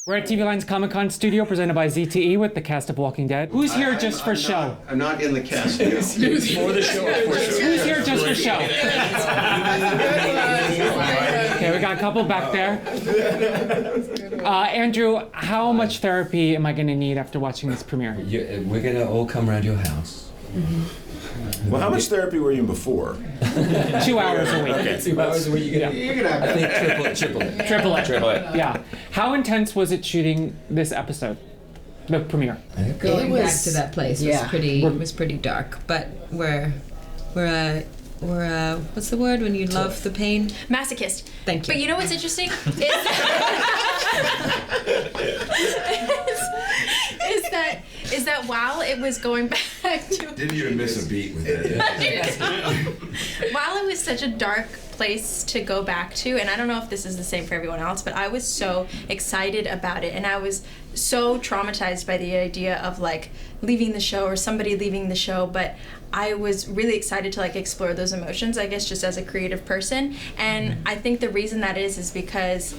We're at TVLine's Comic-Con studio presented by ZTE with the cast of Walking Dead. Who's here just for show? I'm not in the cast now. For the show. Who's here just for show? Okay, we got a couple back there. Andrew, how much therapy am I going to need after watching this premiere? We're going to all come around your house. Well, how much therapy were you in before? 2 hours a week. Okay. 2 hours a week. You're gonna have I think triple it. Triple it. Yeah. How intense was it shooting this episode? The premiere? Going back to that place was pretty dark, but we're what's the word when you love the pain? Masochist. Thank you. But you know what's interesting is that while it was going back to Didn't even miss a beat with that. while it was such a dark place to go back to, and I don't know if this is the same for everyone else, but I was so excited about it, and I was so traumatized by the idea of like leaving the show or somebody leaving the show, but I was really excited to like explore those emotions, I guess, just as a creative person. And I think the reason that is because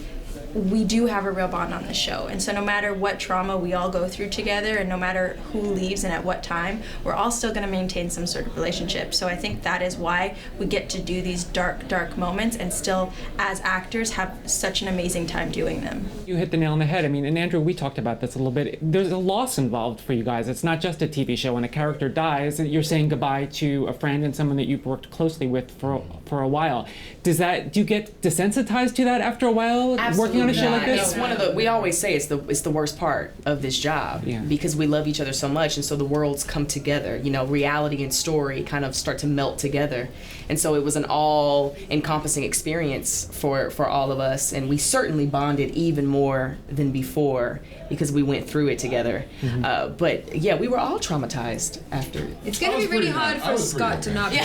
we do have a real bond on the show, and so no matter what trauma we all go through together, and no matter who leaves and at what time, we're all still going to maintain some sort of relationship. So I think that is why we get to do these dark moments and still, as actors, have such an amazing time doing them. You hit the nail on the head. I mean, and Andrew, we talked about this a little bit. There's a loss involved for you guys. It's not just a TV show. When a character dies, you're saying goodbye to a friend and someone that you've worked closely with for a while. Do you get desensitized to that after a while? Absolutely. Working on a show like this? It's one of the. We always say it's the worst part of this job, because we love each other so much, and so the worlds come together. You know, reality and story kind of start to melt together, and so it was an all-encompassing experience for all of us, and we certainly bonded even more than before because we went through it together. Mm-hmm. But yeah, we were all traumatized after. It's going to be really hard for Scott to not be.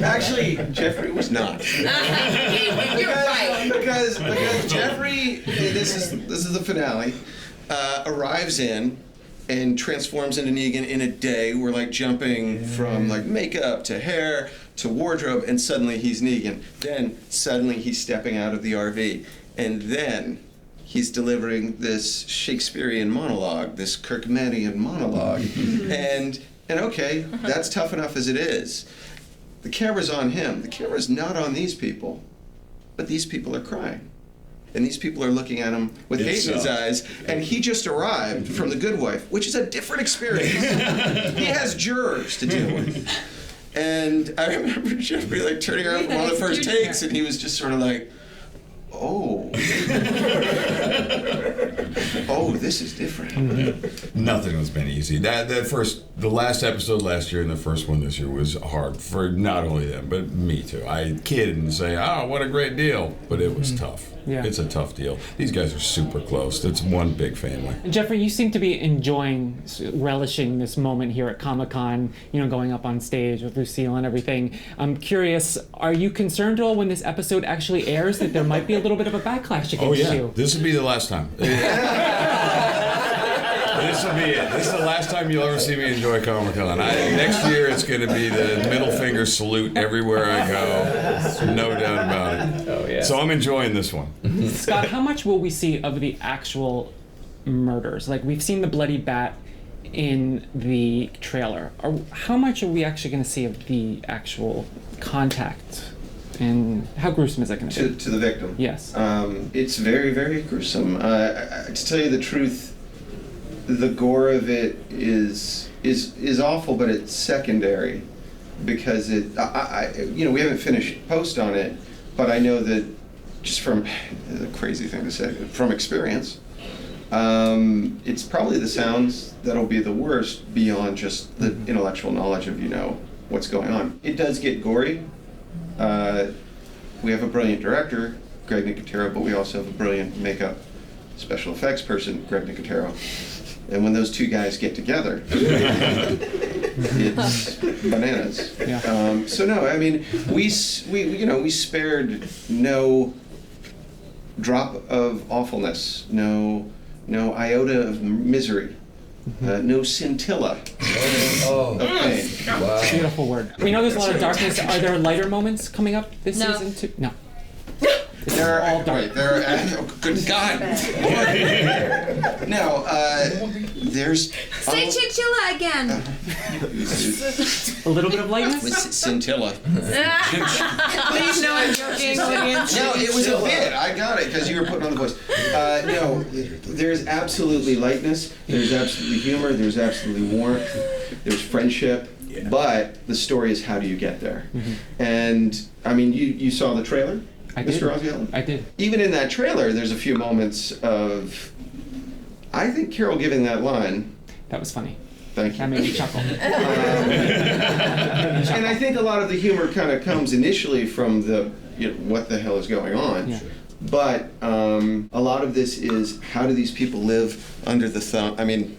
Actually, Jeffrey was not. You're right. Because Jeffrey, this is the finale, arrives in and transforms into Negan in a day. We're like jumping from like makeup to hair to wardrobe, and suddenly he's Negan. Then suddenly he's stepping out of the RV, and then he's delivering this Shakespearean monologue, this Kirkmanian monologue, and okay, that's tough enough as it is. The camera's on him. The camera's not on these people, but these people are crying. And these people are looking at him with hate in his eyes, and he just arrived from The Good Wife, which is a different experience. He has jurors to deal with. And I remember Jeffrey like turning around for one of the first takes, and he was just sort of like, oh. Oh, this is different. Nothing has been easy. The last episode last year and the first one this year was hard for not only them, but me too. I kid and say, oh, what a great deal. But it was tough. Yeah. It's a tough deal. These guys are super close. It's one big family. Jeffrey, you seem to be relishing this moment here at Comic-Con, going up on stage with Lucille and everything. I'm curious, are you concerned at all when this episode actually airs that there might be a little bit of a backlash against you? This will be the last time. This will be it. This is the last time you'll ever see me enjoy Comic-Con. Next year it's going to be the middle finger salute everywhere I go. No doubt about it. Oh, yeah. So I'm enjoying this one. Scott, how much will we see of the actual murders? Like, we've seen the bloody bat in the trailer. How much are we actually going to see of the actual contact? And how gruesome is that going to be? To the victim? Yes. It's very, very gruesome. To tell you the truth, the gore of it is awful, but it's secondary because we haven't finished post on it, but I know that just from the crazy thing to say, from experience, it's probably the sounds that'll be the worst beyond just the intellectual knowledge of what's going on. It does get gory. We have a brilliant director, Greg Nicotero, but we also have a brilliant makeup special effects person, Greg Nicotero. And when those two guys get together, it's bananas. Yeah. So no, I mean, we spared no drop of awfulness, no iota of misery, no scintilla of pain. Wow. Beautiful word. We know there's a lot of darkness. Are there lighter moments coming up this season too? No. They're all dark. Right, they're oh, good God. No, there's Say chinchilla again. A little bit of lightness. with scintilla. Please, no, I'm joking. No, it was a bit. I got it because you were putting on the voice. No, there's absolutely lightness. There's absolutely humor. There's absolutely warmth. There's friendship. But the story is, how do you get there? And I mean, you saw the trailer, I did. Mr. Osceola? I did. Even in that trailer, there's a few moments of, I think Carol giving that line. That was funny. Thank you. That made me chuckle. And I think a lot of the humor kind of comes initially from the, what the hell is going on. Yeah. But a lot of this is, how do these people live under the thumb? I mean,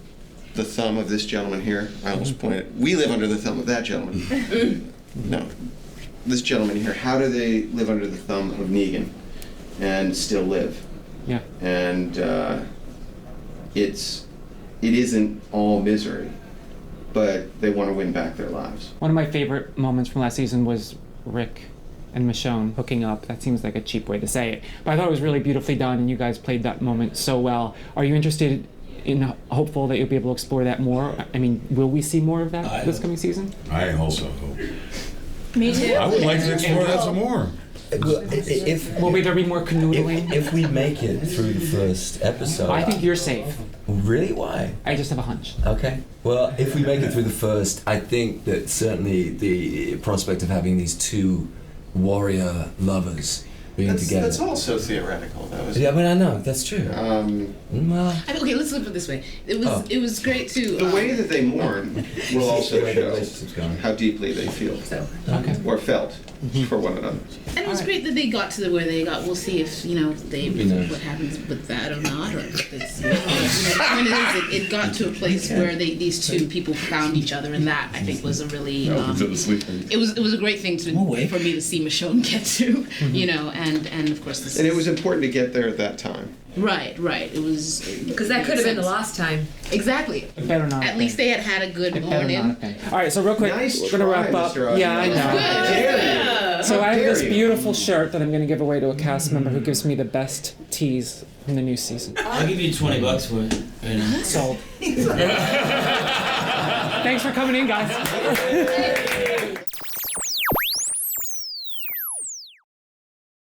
the thumb of this gentleman here. I almost pointed. We live under the thumb of that gentleman. No. This gentleman here. How do they live under the thumb of Negan and still live? Yeah. And it isn't all misery, but they want to win back their lives. One of my favorite moments from last season was Rick and Michonne hooking up. That seems like a cheap way to say it, but I thought it was really beautifully done, and you guys played that moment so well. Are you interested in, hopeful that you'll be able to explore that more? I mean, will we see more of that this coming season? I also hope. Me too. I would like to explore that some more. Well, if Will there be more canoodling? if we make it through the first episode, I think you're safe. Really? Why? I just have a hunch. Okay. Well, if we make it through the first, I think that certainly the prospect of having these two warrior lovers being together. That's also theoretical, though. Yeah, I mean, I know that's true. Well, Okay, let's look at it this way. It was great to The way that they mourn will also the way the show relationship's going. how deeply they feel Okay. or felt for one another. and it was great that they got to where they got. We'll see if they nice. what happens with that or not. Or if it's, the point is, it got to a place where these two people found each other, and that I think was a really it was a great thing for me to see Michonne get to, and of course this. And it was important to get there at that time. Right. It was Because that could have been the last time. Exactly. It better not. At least they had a good It better not morning. have been. All right, so real quick, Nice we're gonna try, wrap up. Mr. Yeah, I Osmond. know. How dare you? So I have dare this you? beautiful shirt that I'm gonna give away to a cast member who gives me the best teas from the new season. I'll give you $20 for it. Sold. Thanks for coming in, guys.